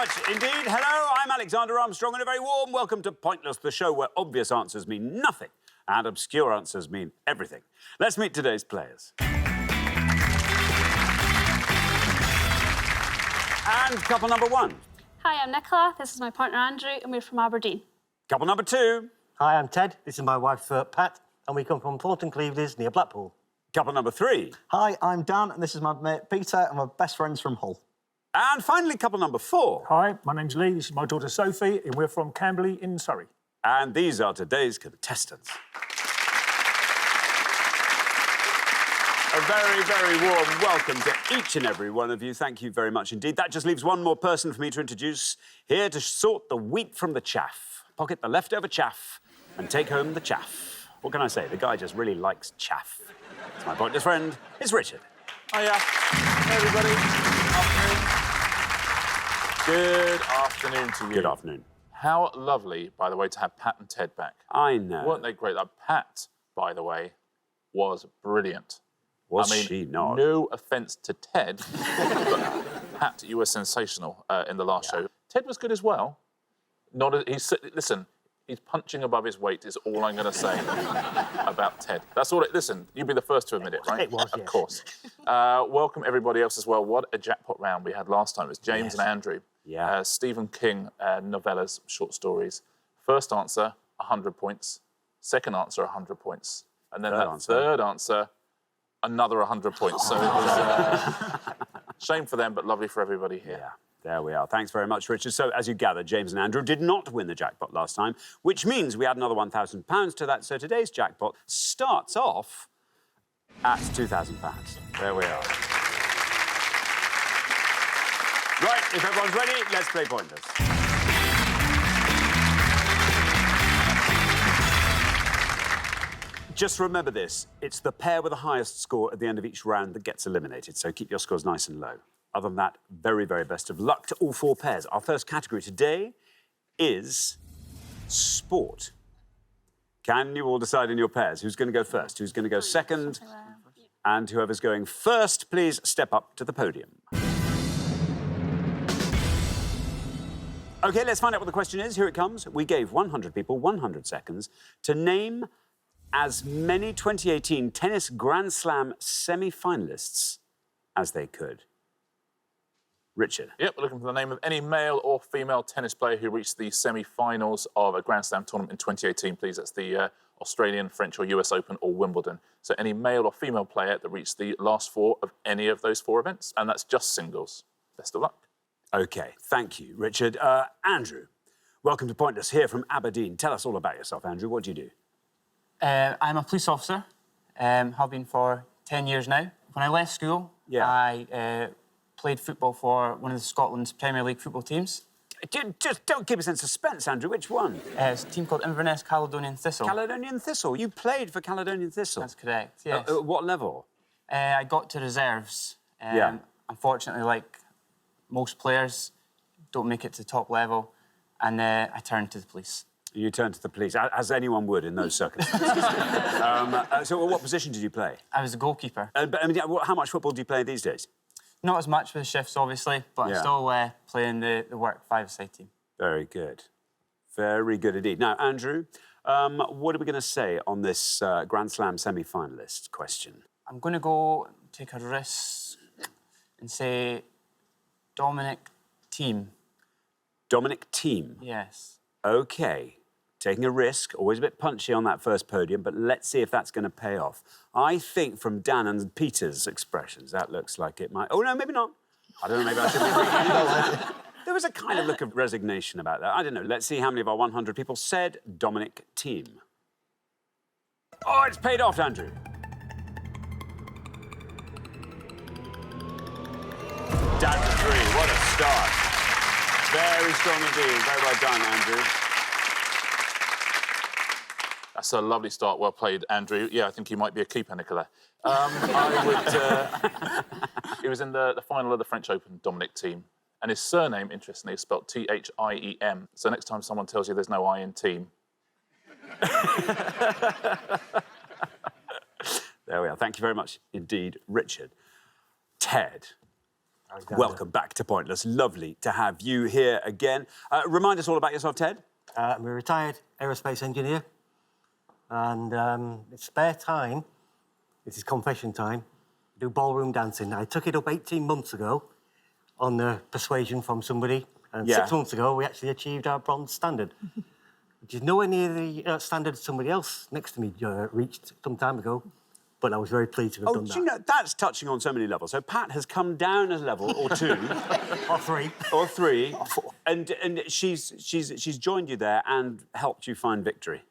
much indeed. Hello, I'm Alexander Armstrong, and a very warm welcome to Pointless, the show where obvious answers mean nothing and obscure answers mean everything. Let's meet today's players. And couple number one. Hi, I'm Nicola. This is my partner Andrew, and we're from Aberdeen. Couple number two. Hi, I'm Ted. This is my wife, Pat, and we come from Thornton Clevedales near Blackpool. Couple number three. Hi, I'm Dan, and this is my mate Peter, and we're best friends from Hull. And finally, couple number four. Hi, my name's Lee. This is my daughter Sophie, and we're from Camberley in Surrey. And these are today's contestants. A very, very warm welcome to each and every one of you. Thank you very much indeed. That just leaves one more person for me to introduce, here to sort the wheat from the chaff, pocket the leftover chaff, and take home the chaff. What can I say? The guy just really likes chaff. It's my pointless friend. It's Richard. Hiya. Hey, everybody. Good afternoon to you. Good afternoon. How lovely, by the way, to have Pat and Ted back. I know. Weren't they great? Pat, by the way, was brilliant. Was she not? No offence to Ted, but Pat, you were sensational in the last show. Ted was good as well. Listen, he's punching above his weight is all I'm going to say about Ted. That's all. Listen, you'd be the first to admit it, right? It was, of yes. course. Welcome everybody else as well. What a jackpot round we had last time. It was James and Andrew. Yeah. Stephen King novellas, short stories. First answer, 100 points. Second answer, 100 points. And then third answer, another 100 points. So it was shame for them, but lovely for everybody here. Yeah, there we are. Thanks very much, Richard. So, as you gather, James and Andrew did not win the jackpot last time, which means we add another £1,000 to that. So today's jackpot starts off at £2,000. There we are. Right, if everyone's ready, let's play Pointless. Just remember this, it's the pair with the highest score at the end of each round that gets eliminated, so keep your scores nice and low. Other than that, very, very best of luck to all four pairs. Our first category today is sport. Can you all decide in your pairs who's going to go first, who's going to go second? And whoever's going first, please step up to the podium. OK, let's find out what the question is. Here it comes. We gave 100 people 100 seconds to name as many 2018 Tennis Grand Slam semi-finalists as they could. Richard. Yep, we're looking for the name of any male or female tennis player who reached the semi-finals of a Grand Slam tournament in 2018, please. That's the Australian, French or US Open or Wimbledon. So any male or female player that reached the last four of any of those four events, and that's just singles. Best of luck. OK, thank you, Richard. Andrew, welcome to Pointless, here from Aberdeen. Tell us all about yourself, Andrew. What do you do? I'm a police officer, have been for 10 years now. When I left school, I played football for one of Scotland's Premier League football teams. Just don't keep us in suspense, Andrew. Which one? It's a team called Inverness Caledonian Thistle. Caledonian Thistle. You played for Caledonian Thistle? That's correct, yes. What level? I got to reserves. Unfortunately, like most players, don't make it to top level, and I turned to the police. You turned to the police, as anyone would in those circumstances. So what position did you play? I was a goalkeeper. But, I mean, how much football do you play these days? Not as much with the shifts, obviously, but I'm still playing the work five-a-side team. Very good. Very good indeed. Now, Andrew, what are we going to say on this Grand Slam semi-finalist question? I'm going to go take a risk and say Dominic Thiem. Dominic Thiem? Yes. OK. Taking a risk, always a bit punchy on that first podium, but let's see if that's going to pay off. I think from Dan and Peter's expressions, that looks like it might... Oh, no, maybe not. I don't know, maybe I should be... There was a kind of look of resignation about that. I don't know. Let's see how many of our 100 people said Dominic Thiem. Oh, it's paid off, Andrew. Down to 3. What a start. Very strong indeed. Very well done, Andrew. That's a lovely start. Well played, Andrew. Yeah, I think you might be a keeper, Nicola. He was in the final of the French Open, Dominic Thiem. And his surname, interestingly, is spelled T-H-I-E-M. So next time someone tells you there's no I in team... There we are. Thank you very much indeed, Richard. Ted. Welcome back to Pointless. Lovely to have you here again. Remind us all about yourself, Ted. I'm a retired aerospace engineer, and in spare time, this is confession time, I do ballroom dancing. I took it up 18 months ago on the persuasion from somebody, and 6 months ago we actually achieved our bronze standard, which is nowhere near the standard somebody else next to me reached some time ago. But I was very pleased to have done that. Do you know, that's touching on so many levels. So Pat has come down a level or two. Or three. Or three. And she's joined you there and helped you find victory.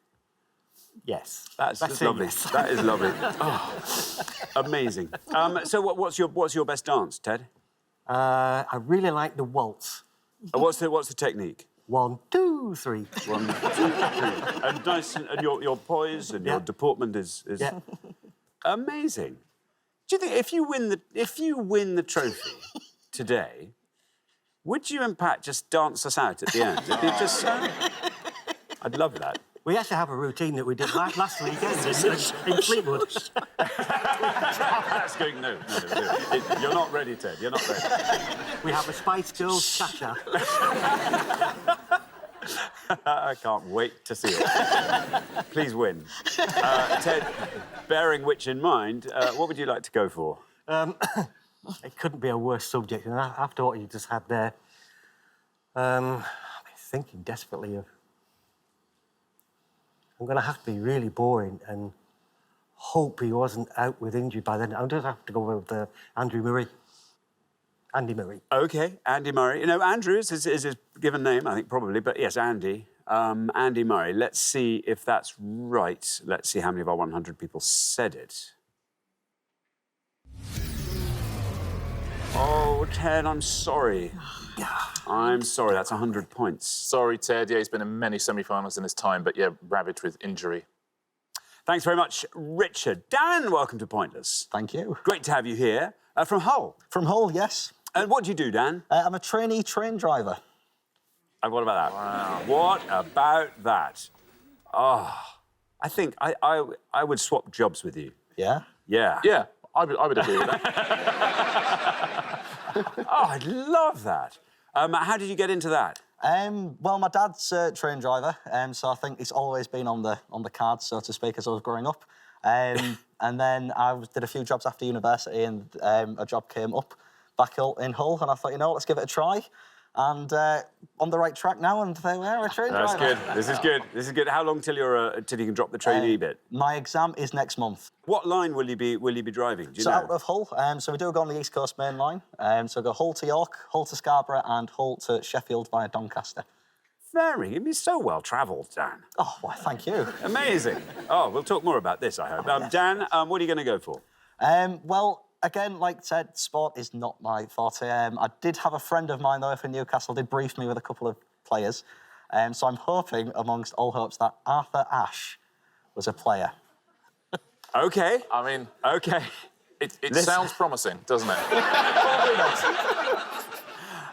Yes. That's lovely. Yes. That is lovely. Oh, amazing. So what's your best dance, Ted? I really like the waltz. What's the technique? 1, 2, 3. 1, 2, 3. And nice, and your poise and your deportment is amazing. Do you think if you win the trophy today, would you in fact just dance us out at the end? It'd be just I'd love that. We actually have a routine that we did last weekend in Fleetwood. That's going, no. You're not ready, Ted. You're not ready. We have a Spice Girls cha-cha. I can't wait to see it. Please win. Ted, bearing which in mind, what would you like to go for? It couldn't be a worse subject. And after what you just had there, I'm thinking desperately of... I'm going to have to be really boring and hope he wasn't out with injury by then. I'll just have to go with Andy Murray. OK, Andy Murray. You know, Andrew is his given name, I think, probably. But yes, Andy. Andy Murray. Let's see if that's right. Let's see how many of our 100 people said it. Oh, Ted, I'm sorry. I'm sorry, that's 100 points. Sorry, Ted. Yeah, he's been in many semi-finals in his time, but yeah, ravaged with injury. Thanks very much, Richard. Dan, welcome to Pointless. Thank you. Great to have you here. From Hull. From Hull, yes. And what do you do, Dan? I'm a trainee train driver. And what about that? Wow. What about that? Oh, I think I would swap jobs with you. Yeah? Yeah. Yeah, I would agree with that. Oh, I'd love that. How did you get into that? Well, my dad's a train driver, so I think it's always been on the cards, so to speak, as I was growing up. And then I did a few jobs after university, and a job came up back in Hull, and I thought, you know, let's give it a try. And on the right track now, and there we are, a train driver. That's good. This is good. This is good. How long till you can drop the trainee bit? My exam is next month. What line will you be driving? Do you know? Out of Hull, so we do go on the East Coast Main Line. So we go Hull to York, Hull to Scarborough, and Hull to Sheffield via Doncaster. Very. You'd be so well travelled, Dan. Oh, why, thank you. Amazing. Oh, we'll talk more about this, I hope. Dan, what are you going to go for? Well, again, like I said, sport is not my forte. I did have a friend of mine, though, for Newcastle, did brief me with a couple of players. So I'm hoping, amongst all hopes, that Arthur Ashe was a player. OK. I mean... OK. It sounds promising, doesn't it?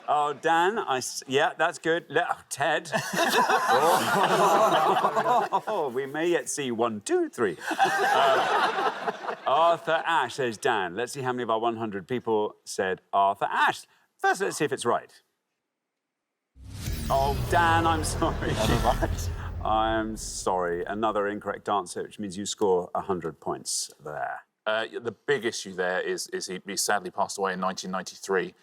Oh, Dan, yeah, that's good. Oh, Ted. Oh, we may yet see 1, 2, 3. Arthur Ashe, says Dan. Let's see how many of our 100 people said Arthur Ashe. First, let's see if it's right. Oh, Dan, I'm sorry. I'm sorry. Another incorrect answer, which means you score 100 points there. The big issue there is he sadly passed away in 1993.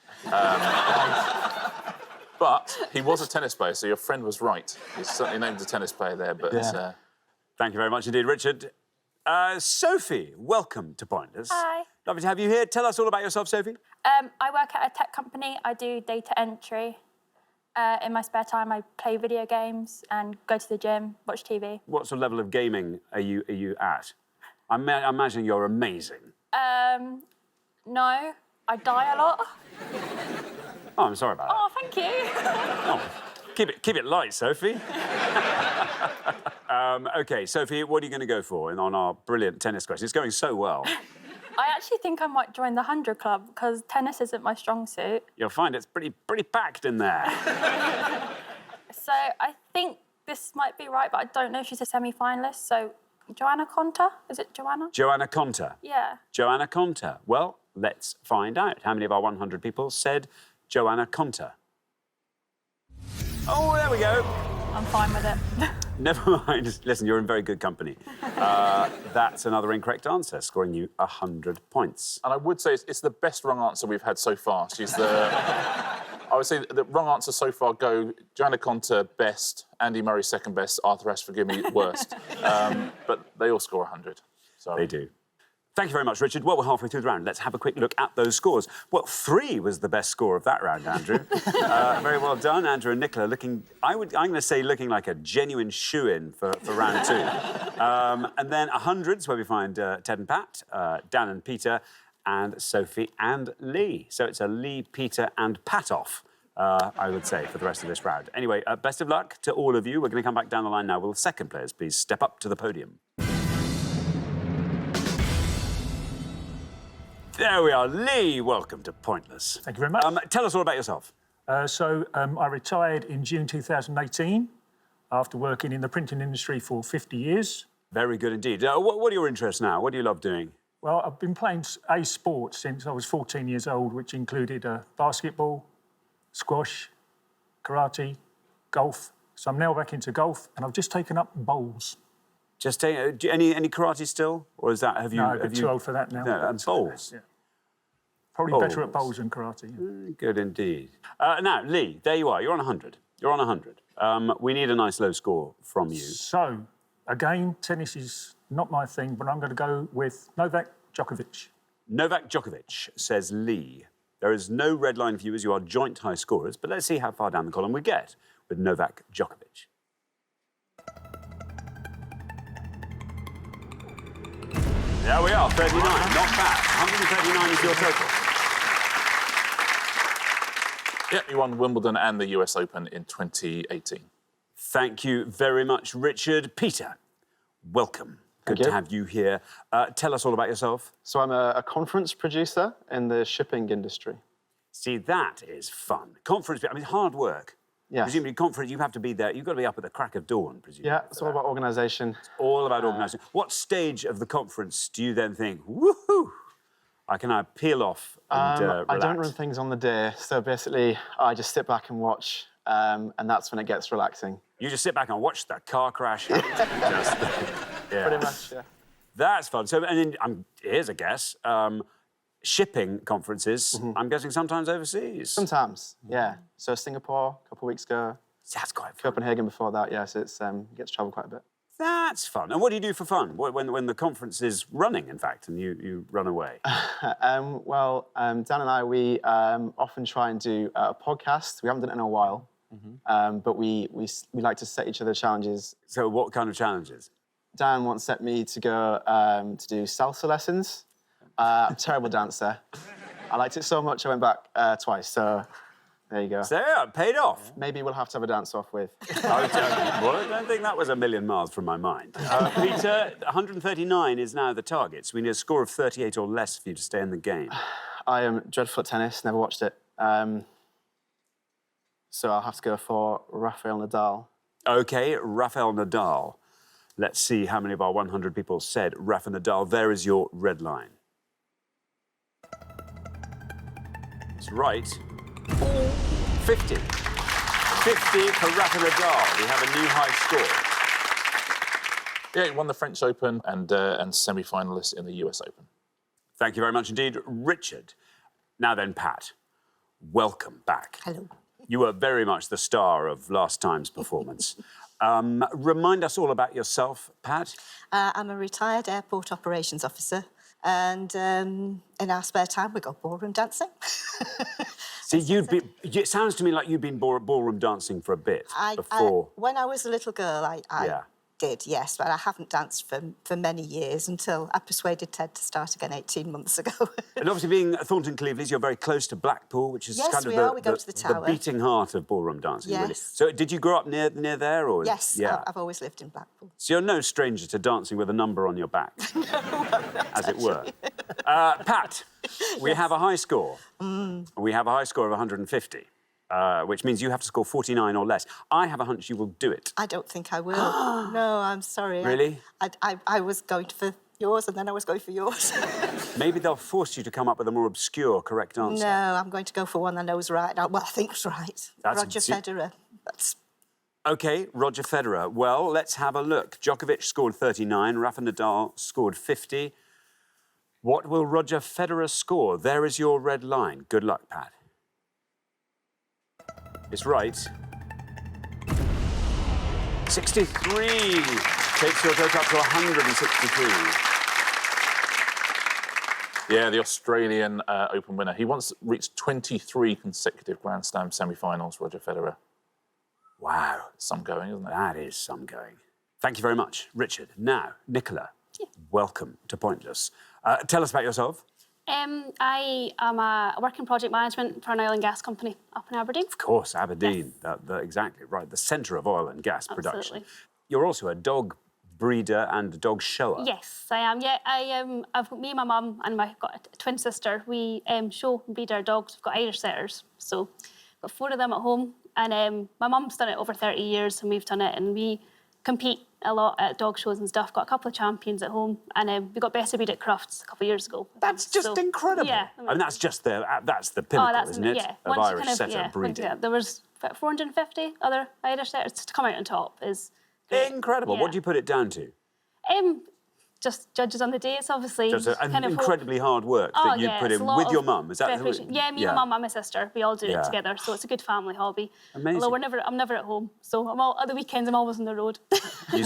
But he was a tennis player, so your friend was right. He's certainly named a tennis player there, but... Yeah. Thank you very much indeed, Richard. Sophie, welcome to Pointless. Hi. Lovely to have you here. Tell us all about yourself, Sophie. I work at a tech company. I do data entry. In my spare time, I play video games and go to the gym, watch TV. What sort of level of gaming are you at? I'm imagining you're amazing. No, I die a lot. Oh, I'm sorry about that. Oh, thank you. Oh, keep it light, Sophie. OK, Sophie, what are you going to go for on our brilliant tennis question? It's going so well. I actually think I might join the 100 Club because tennis isn't my strong suit. You'll find it's pretty packed in there. So I think this might be right, but I don't know if she's a semi-finalist. So Joanna Conta? Is it Joanna? Joanna Conta. Yeah. Joanna Conta. Well, let's find out. How many of our 100 people said Joanna Conter? Oh, there we go. I'm fine with it. Never mind. Listen, you're in very good company. That's another incorrect answer, scoring you 100 points. And I would say it's the best wrong answer we've had so far. She's the... I would say the wrong answers so far go Joanna Conter, best, Andy Murray, second best, Arthur Ashe, forgive me, worst. But they all score 100. So. They do. Thank you very much, Richard. Well, we're halfway through the round. Let's have a quick look at those scores. Well, 3 was the best score of that round, Andrew. Very well done, Andrew and Nicola. I'm going to say looking like a genuine shoo-in for round 2. And then 100s, where we find Ted and Pat, Dan and Peter, and Sophie and Lee. So it's a Lee, Peter and Pat off, I would say, for the rest of this round. Anyway, best of luck to all of you. We're going to come back down the line now. Will the second players please step up to the podium? There we are. Lee, welcome to Pointless. Thank you very much. Tell us all about yourself. I retired in June 2018 after working in the printing industry for 50 years. Very good indeed. What are your interests now? What do you love doing? Well, I've been playing a sport since I was 14 years old, which included basketball, squash, karate, golf. So I'm now back into golf, and I've just taken up bowls. Just any karate still, or is that have you? No, I'm too old for that now. No, and bowls. Yeah. Probably better at bowls than karate. Yeah. Good indeed. Now, Lee, there you are. You're on 100. You're on 100. We need a nice low score from you. So, again, tennis is not my thing, but I'm going to go with Novak Djokovic. Novak Djokovic, says Lee. There is no red line for you as you are joint high scorers, but let's see how far down the column we get with Novak Djokovic. There we are, 39. Not bad. 139 is your total. Yeah, you won Wimbledon and the US Open in 2018. Thank you very much, Richard. Peter, welcome. Good to have you here. Tell us all about yourself. So I'm a conference producer in the shipping industry. See, that is fun. Conference, I mean, hard work. Yes. Presumably, conference, you have to be there. You've got to be up at the crack of dawn, presumably. Yeah, it's all about organisation. All about organisation. What stage of the conference do you then think, woohoo, I can now peel off and relax? I don't run things on the day, so basically I just sit back and watch, and that's when it gets relaxing. You just sit back and watch the car crash. Yeah. Pretty much, yeah. That's fun. So, and then, here's a guess. Shipping conferences, I'm guessing sometimes overseas. Sometimes, yeah. So Singapore, a couple of weeks ago. That's quite fun. Copenhagen before that, yeah, so it's gets to travel quite a bit. That's fun. And what do you do for fun? When the conference is running, in fact, and you run away? Dan and I, we often try and do a podcast. We haven't done it in a while, but we like to set each other challenges. So what kind of challenges? Dan once set me to go to do salsa lessons. I'm a terrible dancer. I liked it so much I went back twice, so there you go. So yeah, it paid off. Maybe we'll have to have a dance-off with. Well, I don't think that was a million miles from my mind. Peter, 139 is now the target, so we need a score of 38 or less for you to stay in the game. I am dreadful at tennis, never watched it. So I'll have to go for Rafael Nadal. OK, Rafael Nadal. Let's see how many of our 100 people said Rafa Nadal. There is your red line. It's right. 50. 50 for Rafa Nadal. We have a new high score. Yeah, he won the French Open and semi-finalists in the US Open. Thank you very much indeed, Richard. Now then, Pat, welcome back. Hello. You were very much the star of last time's performance. Remind us all about yourself, Pat. I'm a retired airport operations officer, and in our spare time we go ballroom dancing. See, it sounds to me like you've been ballroom dancing for a bit before. When I was a little girl, I did, yes, but I haven't danced for many years until I persuaded Ted to start again 18 months ago. And obviously, being Thornton Cleveland's, you're very close to Blackpool, which is kind of we go to the Tower. The beating heart of ballroom dancing, yes. really. So, did you grow up near there, or? Yes, yeah. I've always lived in Blackpool. So you're no stranger to dancing with a number on your back, as it were. Pat, we have a high score. We have a high score of 150. Which means you have to score 49 or less. I have a hunch you will do it. I don't think I will. No, I'm sorry. Really? I was going for yours, and then I was going for yours. Maybe they'll force you to come up with a more obscure correct answer. No, I'm going to go for one I know is right. Well, I think it's right. That's Roger Federer. That's... OK, Roger Federer. Well, let's have a look. Djokovic scored 39, Rafa Nadal scored 50. What will Roger Federer score? There is your red line. Good luck, Pat. It's right. 63 takes your total up to 163. Yeah, the Australian Open winner. He once reached 23 consecutive Grand Slam semi-finals, Roger Federer. Wow. Some going, isn't it? That is some going. Thank you very much, Richard. Now, Nicola, welcome to Pointless. Tell us about yourself. I am a working project management for an oil and gas company up in Aberdeen. Of course, Aberdeen. Yes. Exactly, right. The centre of oil and gas production. Absolutely. You're also a dog breeder and a dog shower. Yes, I am. Yeah, I've got me and my mum, and I've got a twin sister. We show and breed our dogs. We've got Irish setters, so got 4 of them at home. And my mum's done it over 30 years, and we've done it, and we compete a lot at dog shows and stuff. Got a couple of champions at home, and we got best of breed at Crufts a couple of years ago. That's just incredible. Yeah, I mean, that's the pinnacle, isn't it? Yeah, of once Irish setter breeding. There was about 450 other Irish setters to come out on top. Is great. Incredible. Yeah. What do you put it down to? Just judges on the day. It's obviously Just kind of incredibly hard work that you put in with your mum. Is that preparation. Yeah, me and my mum and my sister. We all do it together, so it's a good family hobby. Amazing. Although I'm never at home, so at the weekends I'm always on the road. You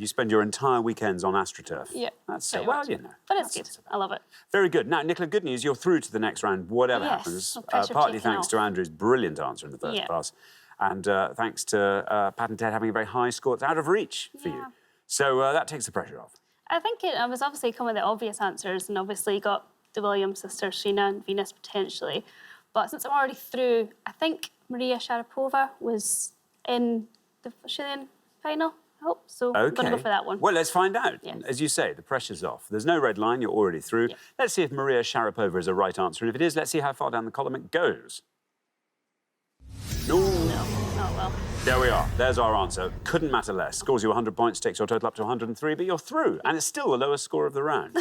spend your entire weekends on AstroTurf. Yeah, That's pretty well, much. you know. But it's good. I love it. Very good. Now, Nicola, good news. You're through to the next round, whatever Yes, happens. no pressure Partly taken thanks off. to Andrew's brilliant answer in the first pass, and thanks to Pat and Ted having a very high score. It's out of reach for you. So that takes the pressure off. I think I was obviously coming with the obvious answers, and obviously got the Williams sisters, Sheena and Venus potentially. But since I'm already through, I think Maria Sharapova was in the Australian final. I hope so. Okay. I'm going to go for that one. Well, let's find out. Yes. As you say, the pressure's off. There's no red line. You're already through. Yeah. Let's see if Maria Sharapova is a right answer. And if it is, let's see how far down the column it goes. No. Oh well. There we are. There's our answer. Couldn't matter less. Scores you 100 points, takes your total up to 103, but you're through. And it's still the lowest score of the round.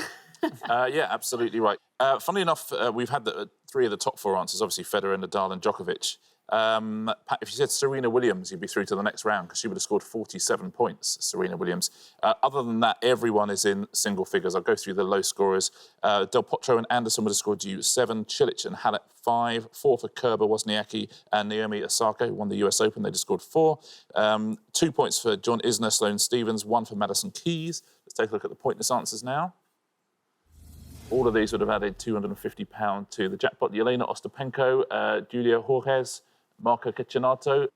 Yeah, absolutely right. Funnily enough, we've had 3 of the top 4 answers, obviously Federer, Nadal and Djokovic. Pat, if you said Serena Williams, you'd be through to the next round because she would have scored 47 points, Serena Williams. Other than that, everyone is in single figures. I'll go through the low scorers. Del Potro and Anderson would have scored you 7, Cilic and Halep 5, 4 for Kerber, Wozniacki and Naomi Osaka, who won the US Open. They just scored 4. 2 points for John Isner, Sloane Stephens, 1 for Madison Keys. Let's take a look at the pointless answers now. All of these would have added £250 to the jackpot. Yelena Ostapenko, Julia Jorges, Marco Cecchinato,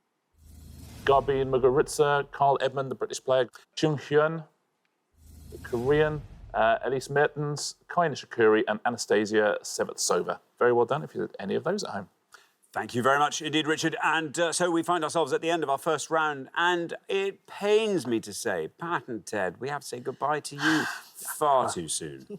Garbine Muguruza, Carl Edmund, the British player, Chung Hyun, the Korean, Elise Mertens, Kai Nishikori, and Anastasia Sevetsova. Very well done if you did any of those at home. Thank you very much indeed, Richard. And so we find ourselves at the end of our first round, and it pains me to say, Pat and Ted, we have to say goodbye to you far too soon.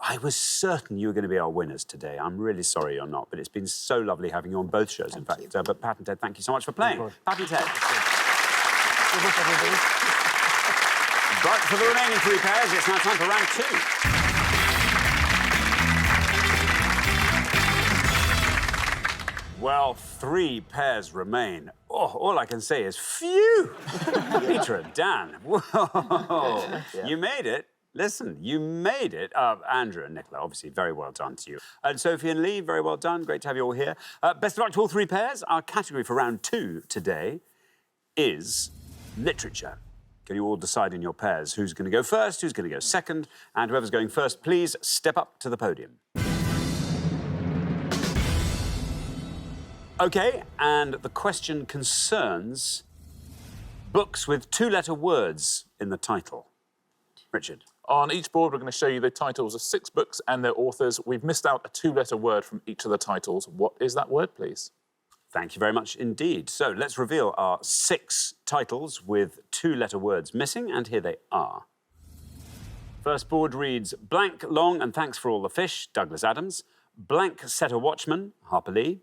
I was certain you were going to be our winners today. I'm really sorry you're not, but it's been so lovely having you on both shows, in fact. But Pat and Ted, thank you so much for playing. Pat and Ted. But for the remaining 3 pairs, it's now time for round 2. Well, 3 pairs remain. Oh, all I can say is, phew! Peter and Dan, whoa! You made it. Listen, you made it. Andrew and Nicola, obviously, very well done to you. And Sophie and Lee, very well done. Great to have you all here. Best of luck to all 3 pairs. Our category for round 2 today is literature. Can you all decide in your pairs who's going to go first, who's going to go second, and whoever's going first, please step up to the podium. OK, and the question concerns books with 2-letter words in the title. Richard. On each board, we're going to show you the titles of 6 books and their authors. We've missed out a 2-letter word from each of the titles. What is that word, please? Thank you very much indeed. So let's reveal our 6 titles with 2-letter words missing, and here they are. First board reads, Blank Long and Thanks for All the Fish, Douglas Adams. Blank Set a Watchman, Harper Lee.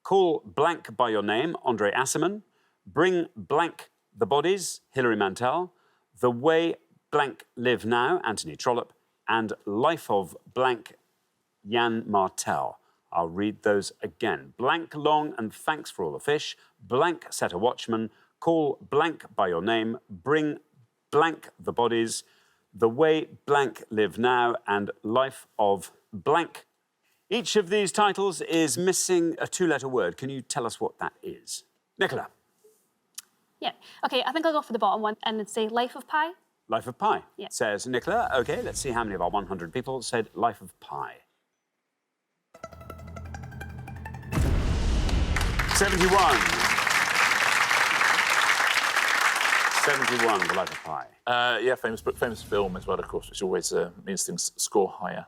Call Blank by Your Name, Andre Aciman. Bring Blank the Bodies, Hilary Mantel. The Way blank live now, Anthony Trollope, and Life of blank Jan Martel. I'll read those again. Blank long and thanks for all the fish. Blank set a watchman. Call blank by your name. Bring blank the bodies. The way blank live now and Life of blank. Each of these titles is missing a two-letter word. Can you tell us what that is? Nicola. Yeah. OK, I think I'll go for the bottom one and say Life of Pi. Life of Pi, Yeah. says Nicola. OK, let's see how many of our 100 people said Life of Pi. 71. 71, The Life of Pi. Yeah, famous book, famous film as well, of course, which always means things score higher.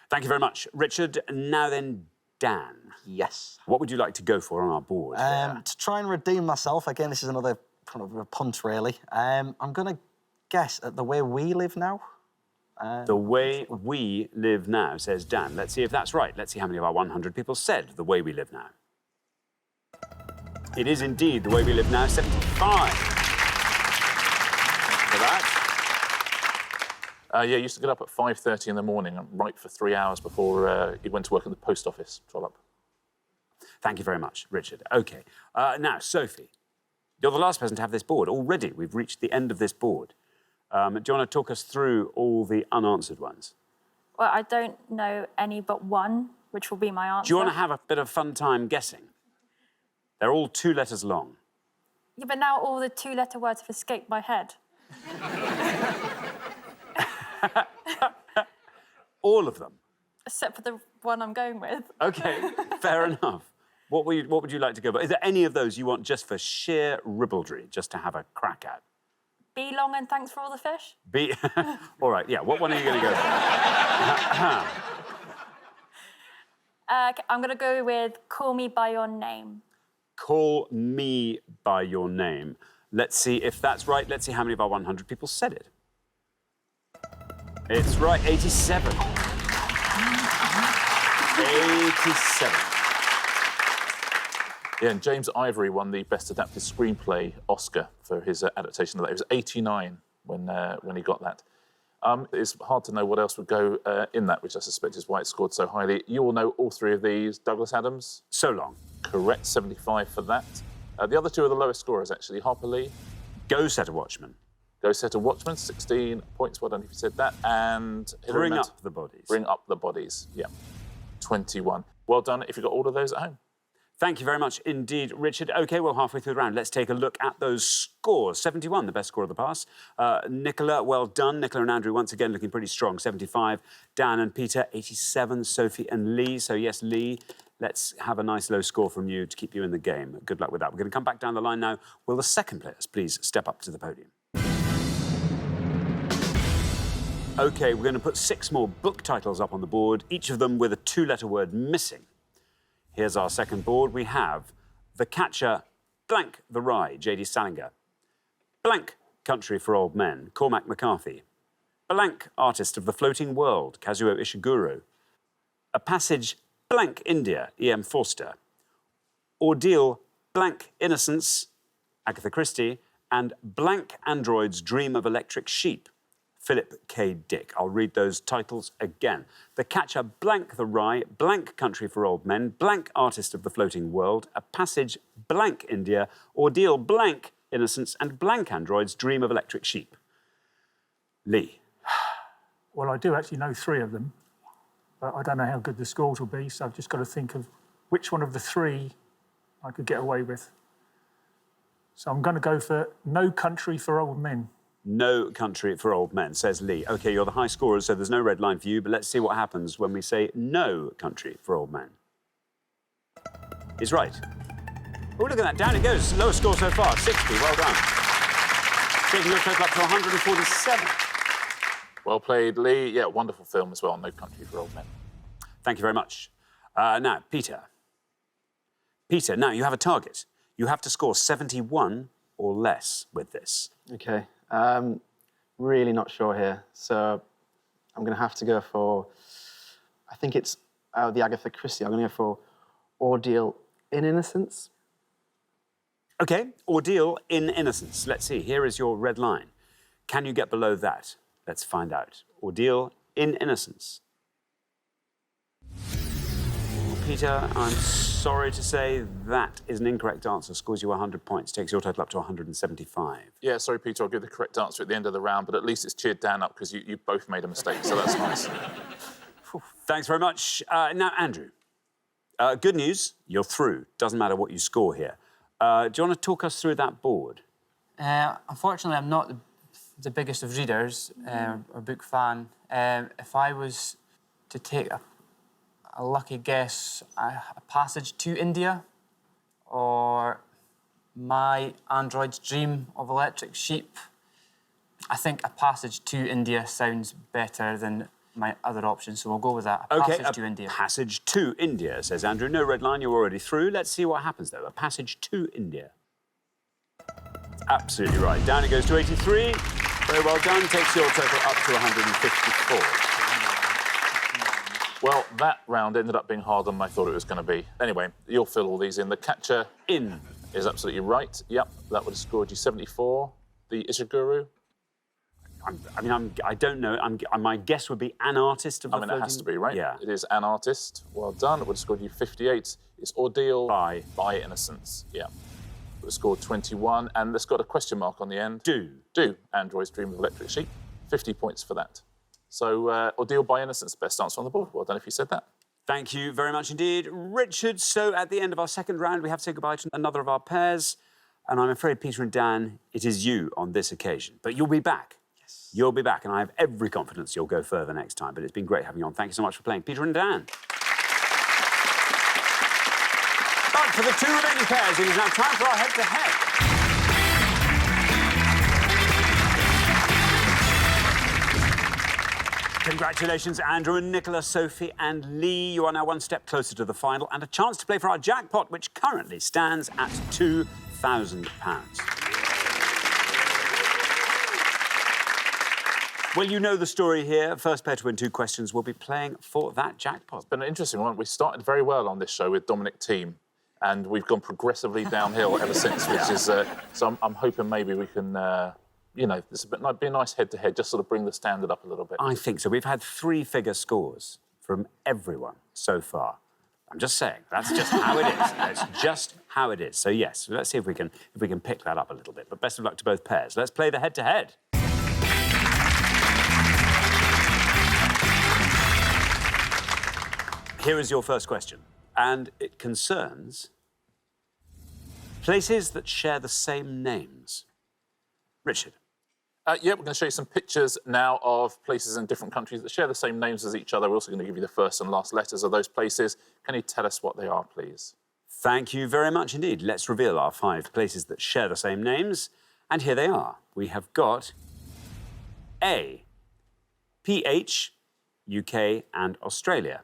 Thank you very much, Richard. Now then, Dan. Yes. What would you like to go for on our board? To try and redeem myself, again, this is another kind of a punt, really. I'm going to guess at The Way We Live Now. The Way We Live Now, says Dan. Let's see if that's right. Let's see how many of our 100 people said The Way We Live Now. It is indeed The Way We Live Now, 75. For that. Yeah, he used to get up at 5:30 in the morning and write for 3 hours before he went to work at the post office. Trollope. Thank you very much, Richard. OK. Now, Sophie, you're the last person to have this board. Already, we've reached the end of this board. Do you want to talk us through all the unanswered ones? Well, I don't know any but one, which will be my answer. Do you want to have a bit of fun time guessing? They're all 2 letters long. Yeah, but now all the two-letter words have escaped my head. All of them? Except for the one I'm going with. OK, fair enough. What would you like to go by? Is there any of those you want just for sheer ribaldry, just to have a crack at? Be long and thanks for all the fish. Be... All right, yeah, what one are you going to go for? I'm going to go with Call Me By Your Name. Call Me By Your Name. Let's see if that's right. Let's see how many of our 100 people said it. It's right, 87. 87. Yeah, and James Ivory won the Best Adapted Screenplay Oscar for his adaptation of that. He was 89 when he got that. It's hard to know what else would go in that, which I suspect is why it scored so highly. You all know all 3 of these. Douglas Adams. So Long. Correct, 75 for that. The other 2 are the lowest scorers, actually. Harper Lee. Go Set a Watchman. Go Set a Watchman, 16 points. Well done if you said that. And Bring Up the Bodies. Bring Up the Bodies, yeah. 21. Well done if you got all of those at home. Thank you very much indeed, Richard. OK, well, halfway through the round, let's take a look at those scores. 71, the best score of the pass. Nicola, well done. Nicola and Andrew, once again, looking pretty strong. 75. Dan and Peter, 87. Sophie and Lee. So, yes, Lee, let's have a nice low score from you to keep you in the game. Good luck with that. We're going to come back down the line now. Will the second players please step up to the podium? OK, we're going to put 6 more book titles up on the board, each of them with a 2-letter word missing. Here's our second board. We have The Catcher, blank The Rye, J.D. Salinger. Blank Country for Old Men, Cormac McCarthy. Blank Artist of the Floating World, Kazuo Ishiguro. A Passage, blank India, E.M. Forster. Ordeal, blank Innocence, Agatha Christie. And Blank Android's Dream of Electric Sheep, Philip K. Dick. I'll read those titles again. The Catcher, blank The Rye, blank Country for Old Men, blank Artist of the Floating World, A Passage, blank India, Ordeal, blank Innocence, and blank Android's Dream of Electric Sheep. Lee. Well, I do actually know 3 of them, but I don't know how good the scores will be, so I've just got to think of which one of the 3 I could get away with. So I'm going to go for No Country for Old Men. No Country for Old Men, says Lee. OK, you're the high scorers, so there's no red line for you, but let's see what happens when we say No Country for Old Men. Is right. Oh, look at that. Down it goes. Lowest score so far, 60. Well done. Taking your total up to 147. Well played, Lee. Yeah, wonderful film as well, No Country for Old Men. Thank you very much. Now, Peter. Peter, now you have a target. You have to score 71 or less with this. OK. Really not sure here. So I'm going to have to go for, I think it's the Agatha Christie. I'm going to go for Ordeal in Innocence. OK, Ordeal in Innocence. Let's see. Here is your red line. Can you get below that? Let's find out. Ordeal in innocence. Peter, I'm sorry to say that is an incorrect answer. Scores you 100 points, takes your total up to 175. Yeah, sorry, Peter, I'll give the correct answer at the end of the round, but at least it's cheered Dan up because you both made a mistake, so that's nice. Thanks very much. Now, Andrew, good news, you're through. Doesn't matter what you score here. Do you want to talk us through that board? Unfortunately, I'm not the biggest of readers or book fan. If I was to take a lucky guess, a passage to India, or my android's dream of electric sheep. I think a passage to India sounds better than my other options, so we'll go with that. A passage to India. Passage to India, says Andrew. No red line, you're already through. Let's see what happens, though. A passage to India. Absolutely right. Down it goes to 83. Very well done. Takes your total up to 154. Well, that round ended up being harder than I thought it was going to be. Anyway, you'll fill all these in. The catcher in is absolutely right. Yep, that would have scored you 74. The Ishiguro. I don't know. My guess would be an artist of the 13... it has to be, right? Yeah. It is an artist. Well done. It would have scored you 58. It's Ordeal by Innocence. Yeah. It would have scored 21. And it's got a question mark on the end. Do. Android's Dream of Electric Sheep. 50 points for that. So, Ordeal by Innocence, best answer on the board. Well done if you said that. Thank you very much indeed, Richard. So, at the end of our second round, we have to say goodbye to another of our pairs. And I'm afraid, Peter and Dan, it is you on this occasion. But you'll be back. Yes. You'll be back, and I have every confidence you'll go further next time. But it's been great having you on. Thank you so much for playing, Peter and Dan. But for the two remaining pairs, it is now time for our head-to-head. Congratulations, Andrew and Nicola, Sophie and Lee. You are now one step closer to the final and a chance to play for our jackpot, which currently stands at £2,000. Well, you know the story here. First pair to win 2 questions will be playing for that jackpot. It's been an interesting one. We started very well on this show with Dominic Thiem, and we've gone progressively downhill ever since, which is... so I'm hoping maybe we can... you know, this might be a nice head-to-head, just sort of bring the standard up a little bit. I think so. We've had 3-figure scores from everyone so far. I'm just saying, that's just how it is. That's just how it is. So, yes, let's see if we can pick that up a little bit. But best of luck to both pairs. Let's play the head-to-head. Here is your first question, and it concerns places that share the same names. Richard. Yeah, we're going to show you some pictures now of places in different countries that share the same names as each other. We're also going to give you the first and last letters of those places. Can you tell us what they are, please? Thank you very much indeed. Let's reveal our 5 places that share the same names. And here they are. We have got A, PH, UK and Australia.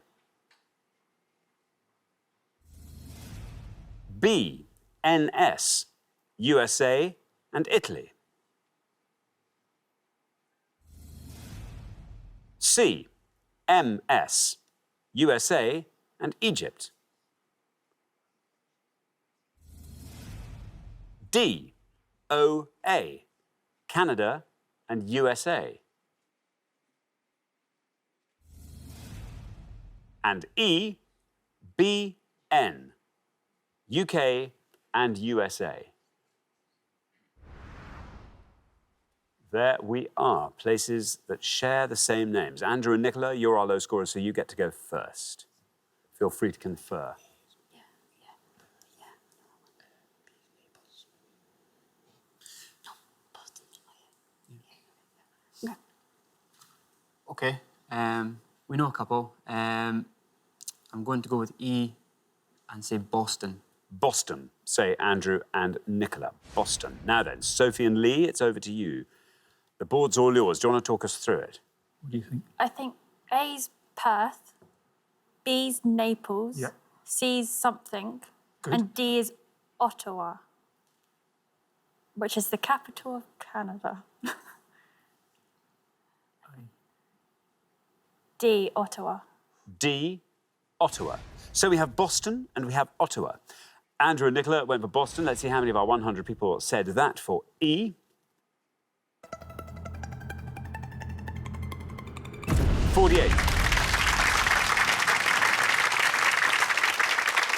B, NS, USA and Italy. C, MS, USA and Egypt. D, OA, Canada and USA. And E, BN, UK and USA. There we are, places that share the same names. Andrew and Nicola, you're our low scorers, so you get to go first. Feel free to confer. OK, we know a couple. I'm going to go with E and say Boston. Boston, say Andrew and Nicola. Boston. Now then, Sophie and Lee, it's over to you. The board's all yours. Do you want to talk us through it? What do you think? I think A's Perth, B's Naples, Yep. C's something, Good. and D is Ottawa, which is the capital of Canada. D, Ottawa. D, Ottawa. So we have Boston and we have Ottawa. Andrew and Nicola went for Boston. Let's see how many of our 100 people said that for E. 48.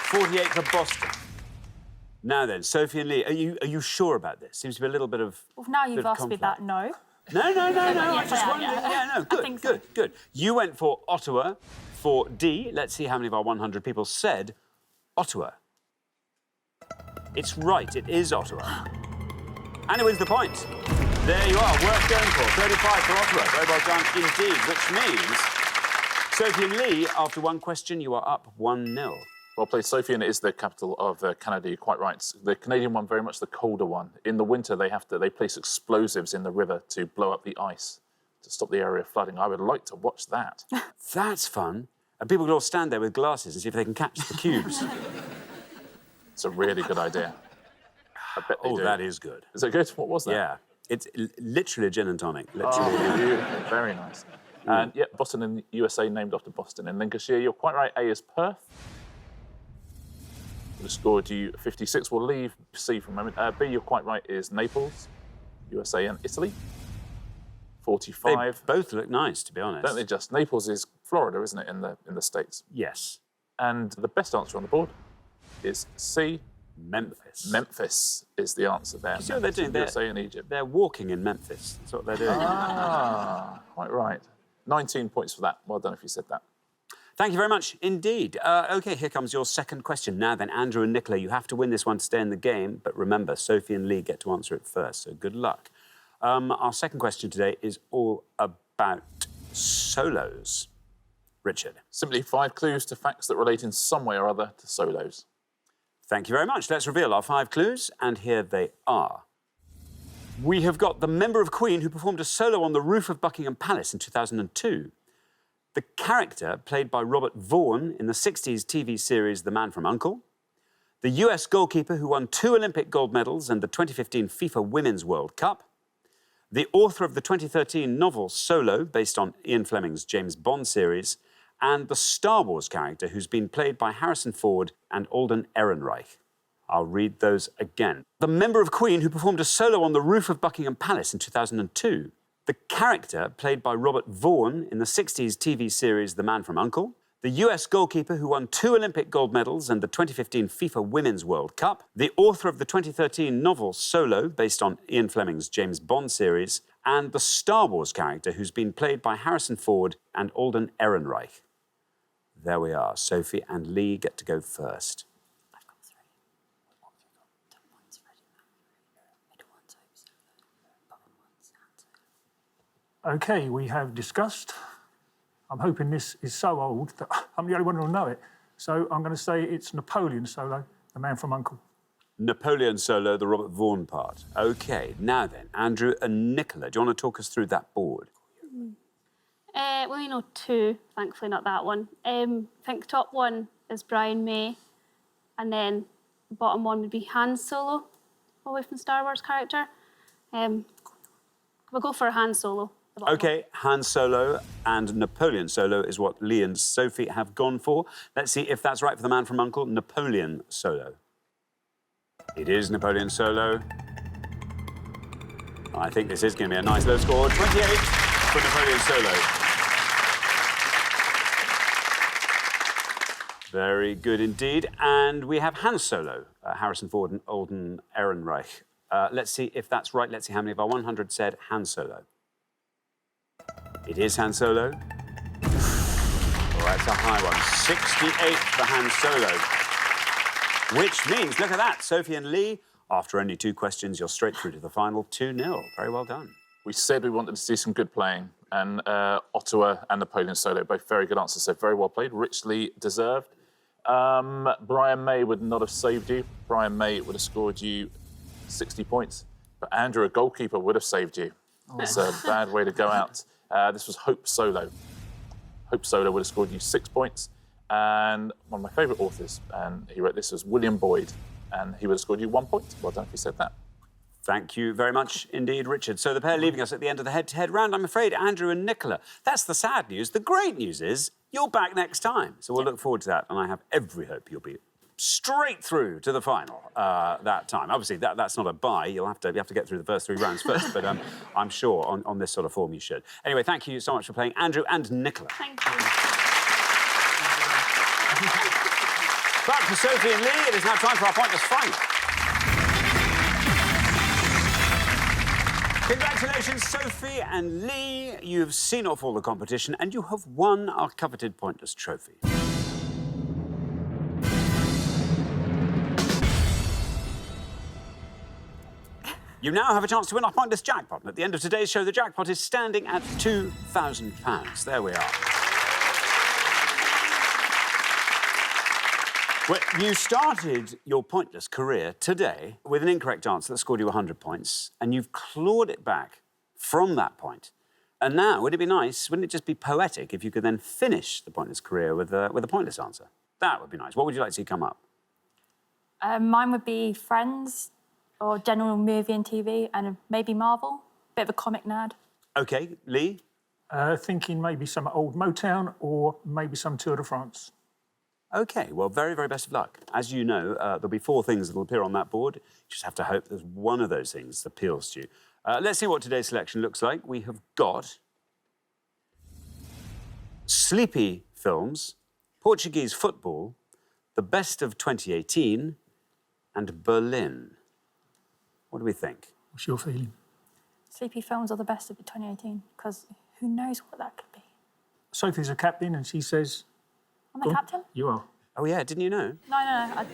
48 for Boston. Now then, Sophie and Lee, are you sure about this? Seems to be a little bit of. Well, now you've bit of asked me conflict. that, no. No. I Yes, just I am, wondering. yeah. Yeah, no, I good, think so. good. You went for Ottawa for D. Let's see how many of our 100 people said Ottawa. It's right, it is Ottawa. And it wins the point. There you are, worth going for. 35 for Ottawa. Very well done indeed, which means, Sophie and Lee, after one question, you are up 1-0. Well played, Sophie, and it is the capital of Canada. You're quite right. The Canadian one, very much the colder one. In the winter, they place explosives in the river to blow up the ice to stop the area flooding. I would like to watch that. That's fun. And people could all stand there with glasses and see if they can catch the cubes. It's a really good idea. I bet they do. That is good. Is it good? What was that? Yeah. It's literally a gin and tonic. Literally. Oh, very nice. And yeah, Boston in the USA, named after Boston in Lincolnshire. You're quite right. A is Perth. Would have scored you 56. We'll leave C for a moment. B, you're quite right, is Naples, USA and Italy. 45. They both look nice, to be honest. Don't they just? Naples is Florida, isn't it, in the States? Yes. And the best answer on the board is C. Memphis. Memphis is the answer there. You see what they're doing? USA and Egypt. They're walking in Memphis. That's what they're doing. Ah, quite right. 19 points for that. Well done if you said that. Thank you very much indeed. OK, here comes your second question. Now then, Andrew and Nicola, you have to win this one to stay in the game. But remember, Sophie and Lee get to answer it first, so good luck. Our second question today is all about solos. Richard. Simply 5 clues to facts that relate in some way or other to solos. Thank you very much. Let's reveal our 5 clues, and here they are. We have got the member of Queen who performed a solo on the roof of Buckingham Palace in 2002. The character played by Robert Vaughan in the 60s TV series The Man from U.N.C.L.E. The US goalkeeper who won 2 Olympic gold medals and the 2015 FIFA Women's World Cup. The author of the 2013 novel Solo, based on Ian Fleming's James Bond series. And the Star Wars character who's been played by Harrison Ford and Alden Ehrenreich. I'll read those again. The member of Queen who performed a solo on the roof of Buckingham Palace in 2002. The character played by Robert Vaughan in the 60s TV series The Man from U.N.C.L.E. The US goalkeeper who won 2 Olympic gold medals and the 2015 FIFA Women's World Cup. The author of the 2013 novel Solo, based on Ian Fleming's James Bond series. And the Star Wars character who's been played by Harrison Ford and Alden Ehrenreich. There we are. Sophie and Lee get to go first. I've got 3. Top one's Freddie Mercury, middle one's Hope Solo, bottom one's Santa. OK, we have discussed. I'm hoping this is so old that I'm the only one who'll know it. So I'm going to say it's Napoleon Solo, The Man from U.N.C.L.E. Napoleon Solo, the Robert Vaughan part. OK, now then, Andrew and Nicola, do you want to talk us through that board? Well, you know, 2, thankfully not that one. I think top one is Brian May, and then the bottom one would be Han Solo, away from Star Wars character. We'll go for Han Solo. OK, Han Solo and Napoleon Solo is what Lee and Sophie have gone for. Let's see if that's right for the Man from U.N.C.L.E., Napoleon Solo. It is Napoleon Solo. I think this is going to be a nice low score. 28 for Napoleon Solo. Very good indeed. And we have Han Solo, Harrison Ford and Alden Ehrenreich. Let's see if that's right. Let's see how many of our 100 said Han Solo. It is Han Solo. Oh, that's a high one. 68 for Han Solo. Which means, look at that, Sophie and Lee, after only 2 questions, you're straight through to the final 2-0. Very well done. We said we wanted to see some good playing, and Ottawa and Napoleon Solo, both very good answers, so very well played, richly deserved. Brian May would not have saved you. Brian May would have scored you 60 points, but Andrew, a goalkeeper, would have saved you. It's a bad way to go out. This was Hope Solo. Hope Solo would have scored you 6 points, and one of my favourite authors, and he wrote this, was William Boyd, and he would have scored you 1 point. Well done if you said that. Thank you very much indeed, Richard. So the pair leaving us at the end of the head-to-head round, I'm afraid, Andrew and Nicola. That's the sad news. The great news is you're back next time. So we'll look forward to that, and I have every hope you'll be straight through to the final that time. Obviously, that's not a bye. You have to get through the first 3 rounds first, but I'm sure on this sort of form you should. Anyway, thank you so much for playing, Andrew and Nicola. Thank you. But for Sophie and Lee, it is now time for our pointless final. Congratulations, Sophie and Lee. You've seen off all the competition and you have won our coveted pointless trophy. You now have a chance to win our pointless jackpot. And at the end of today's show, the jackpot is standing at £2,000. There we are. Well, you started your pointless career today with an incorrect answer that scored you 100 points, and you've clawed it back from that point. And now, wouldn't it be nice, wouldn't it just be poetic if you could then finish the pointless career with a pointless answer? That would be nice. What would you like to see come up? Mine would be Friends, or general movie and TV, and maybe Marvel. Bit of a comic nerd. OK, Lee? Thinking maybe some old Motown or maybe some Tour de France. OK, well, very, very best of luck. As you know, there'll be 4 things that will appear on that board. You just have to hope there's one of those things that appeals to you. Let's see what today's selection looks like. We have got sleepy films, Portuguese football, the best of 2018, and Berlin. What do we think? What's your feeling? Sleepy films are the best of 2018, because who knows what that could be. Sophie's a captain and she says... I'm the captain? You are. Oh, yeah, didn't you know? No, I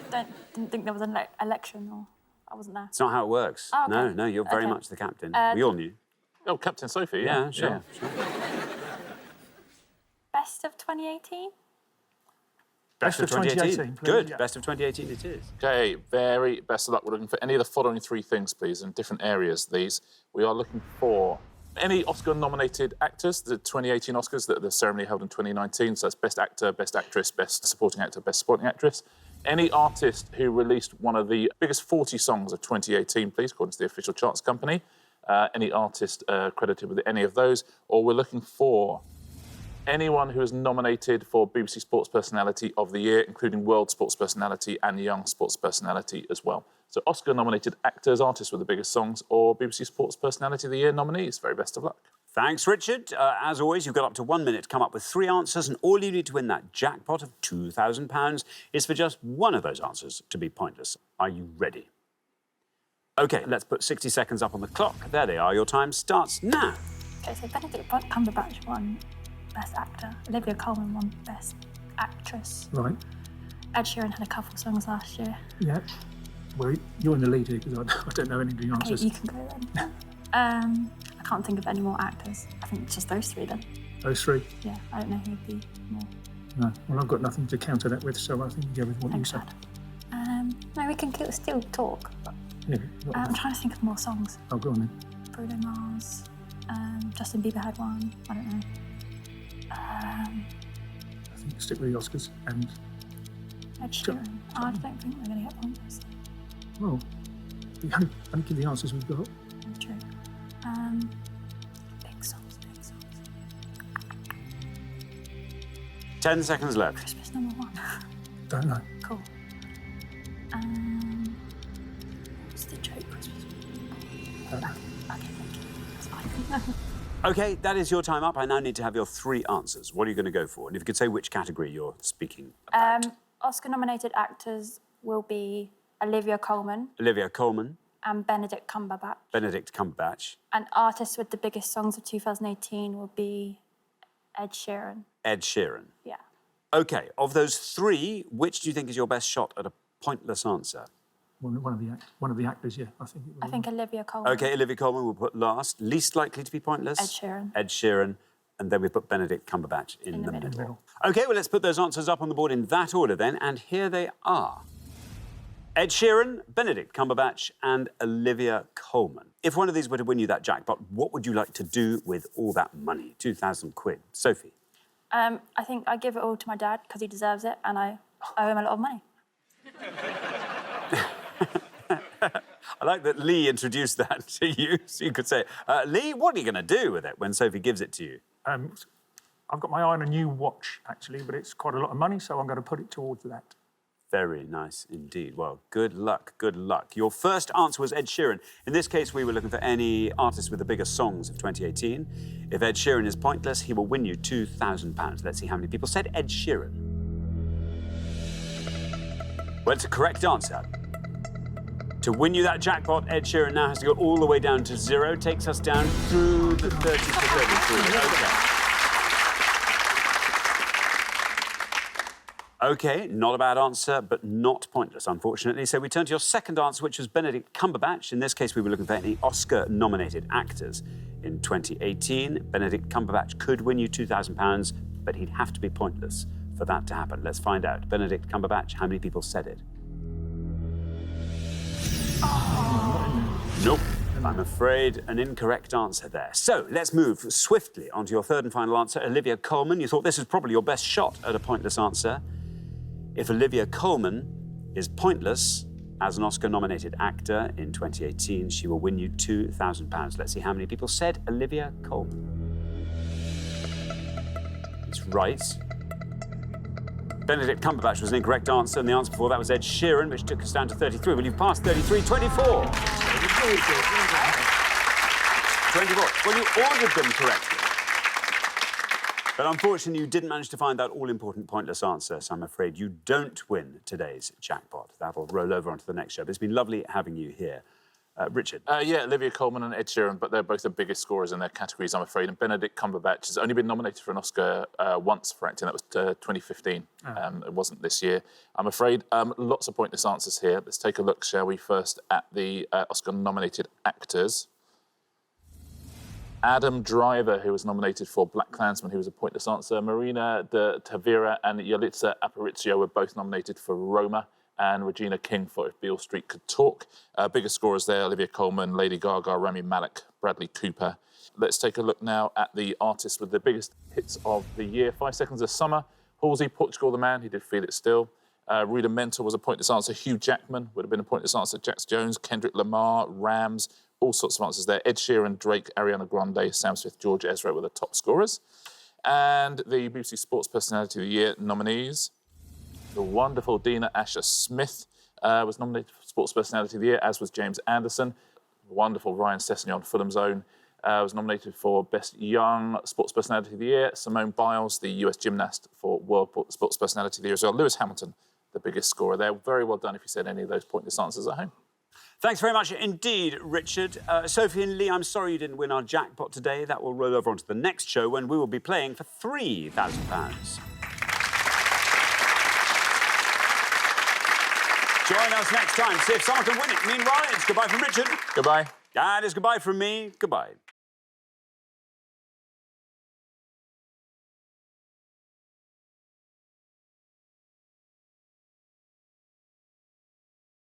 didn't think there was an election, or I wasn't there. It's not how it works. Oh, okay. No, you're very Okay. much the captain. We all knew. Oh, Captain Sophie, Yeah, sure. Best of 2018? Best of 2018, please. Good. Yeah. Best of 2018 it is. OK, very best of luck. We're looking for any of the following 3 things, please, in different areas, these. We are looking for any Oscar-nominated actors, the 2018 Oscars, the ceremony held in 2019, so that's Best Actor, Best Actress, Best Supporting Actor, Best Supporting Actress. Any artist who released one of the biggest 40 songs of 2018, please, according to the official charts company. Any artist credited with any of those. Or we're looking for anyone who is nominated for BBC Sports Personality of the Year, including World Sports Personality and Young Sports Personality as well. So Oscar-nominated actors, artists with the biggest songs, or BBC Sports Personality of the Year nominees. Very best of luck. Thanks, Richard. As always, you've got up to 1 minute to come up with 3 answers, and all you need to win that jackpot of £2,000 is for just one of those answers to be pointless. Are you ready? OK, let's put 60 seconds up on the clock. There they are. Your time starts now. OK, so Benedict Cumberbatch won Best Actor. Olivia Colman won Best Actress. Right. Ed Sheeran had a couple of songs last year. Yeah. Well, you're in the lead here because I don't know any of the OK, answers. you can go then. I can't think of any more actors. I think it's just those 3 then. Those 3? Yeah, I don't know who'd be more. No. Well, I've got nothing to counter that with, so I think we go with what you Thanks, said. Dad. No, we can still talk. But, Yeah, I'm trying to think of more songs. Oh, go on then. Bruno Mars. Justin Bieber had one. I don't know. I think stick with the Oscars and... Ed Sheeran. I don't think we're going to get points. Well, we only give the answers we've got. True. Big songs. 10 seconds left. Christmas #1. Don't know. Cool. What's the Drake Christmas? Don't know. Okay, thank you. That's fine. OK, that is your time up. I now need to have your 3 answers. What are you going to go for? And if you could say which category you're speaking about. Oscar-nominated actors will be Olivia Colman Olivia Colman, and Benedict Cumberbatch. Benedict Cumberbatch, And artists with the biggest songs of 2018 will be Ed Sheeran. Ed Sheeran. Yeah. OK, of those 3, which do you think is your best shot at a pointless answer? One of the actors, yeah, I think it will. I think Olivia Colman. OK, Olivia Colman we'll put last. Least likely to be pointless? Ed Sheeran. Ed Sheeran. And then we put Benedict Cumberbatch in the middle. middle. OK, well, let's put those answers up on the board in that order then. And here they are. Ed Sheeran, Benedict Cumberbatch and Olivia Colman. If one of these were to win you that jackpot, what would you like to do with all that money? 2,000 quid. Sophie? I think I give it all to my dad because he deserves it and I owe him a lot of money. I like that Lee introduced that to you, so you could say, Lee, what are you going to do with it when Sophie gives it to you? I've got my eye on a new watch, actually, but it's quite a lot of money, so I'm going to put it towards that. Very nice indeed. Well, good luck, good luck. Your first answer was Ed Sheeran. In this case, we were looking for any artist with the biggest songs of 2018. If Ed Sheeran is pointless, he will win you £2,000. Let's see how many people said Ed Sheeran. Well, it's a correct answer. To win you that jackpot, Ed Sheeran now has to go all the way down to 0, takes us down through the 30 to 33. Okay. OK, not a bad answer, but not pointless, unfortunately. So we turn to your second answer, which was Benedict Cumberbatch. In this case, we were looking for any Oscar-nominated actors. In 2018, Benedict Cumberbatch could win you £2,000, but he'd have to be pointless for that to happen. Let's find out. Benedict Cumberbatch, how many people said it? Nope. I'm afraid an incorrect answer there. So let's move swiftly on to your third and final answer, Olivia Colman. You thought this was probably your best shot at a pointless answer. If Olivia Colman is pointless as an Oscar-nominated actor in 2018, she will win you £2,000. Let's see how many people said Olivia Colman. It's right. Benedict Cumberbatch was an incorrect answer, and the answer before that was Ed Sheeran, which took us down to 33. Well, you've passed 33, 24. 24. Well, you ordered them correctly. But unfortunately, you didn't manage to find that all-important pointless answer, so I'm afraid you don't win today's jackpot. That'll roll over onto the next show. But it's been lovely having you here. Richard? Yeah, Olivia Colman and Ed Sheeran, but they're both the biggest scorers in their categories, I'm afraid. And Benedict Cumberbatch has only been nominated for an Oscar once for acting. That was 2015. It wasn't this year, I'm afraid. Lots of pointless answers here. Let's take a look, shall we, first at the Oscar-nominated actors. Adam Driver, who was nominated for Black Klansman, who was a pointless answer. Marina de Tavira and Yalitza Aparicio were both nominated for Roma, and Regina King for If Beale Street Could Talk. Biggest scorers there, Olivia Colman, Lady Gaga, Rami Malek, Bradley Cooper. Let's take a look now at the artists with the biggest hits of the year. 5 Seconds of Summer, Halsey, Portugal the Man, he did Feel It Still. Rudimental was a pointless answer. Hugh Jackman would have been a pointless answer. Jax Jones, Kendrick Lamar, Rams, all sorts of answers there. Ed Sheeran, Drake, Ariana Grande, Sam Smith, George Ezra were the top scorers. And the BBC Sports Personality of the Year nominees. The wonderful Dina Asher Smith was nominated for Sports Personality of the Year, as was James Anderson. The wonderful Ryan Sessegnon, Fulham's own, was nominated for Best Young Sports Personality of the Year. Simone Biles, the US gymnast, for World Sports Personality of the Year as well. Lewis Hamilton, the biggest scorer there. Very well done if you said any of those pointless answers at home. Thanks very much indeed, Richard. Sophie and Lee, I'm sorry you didn't win our jackpot today. That will roll over onto the next show when we will be playing for £3,000. Join us next time to see if someone can win it. Meanwhile, it's goodbye from Richard. Goodbye. And it's goodbye from me. Goodbye.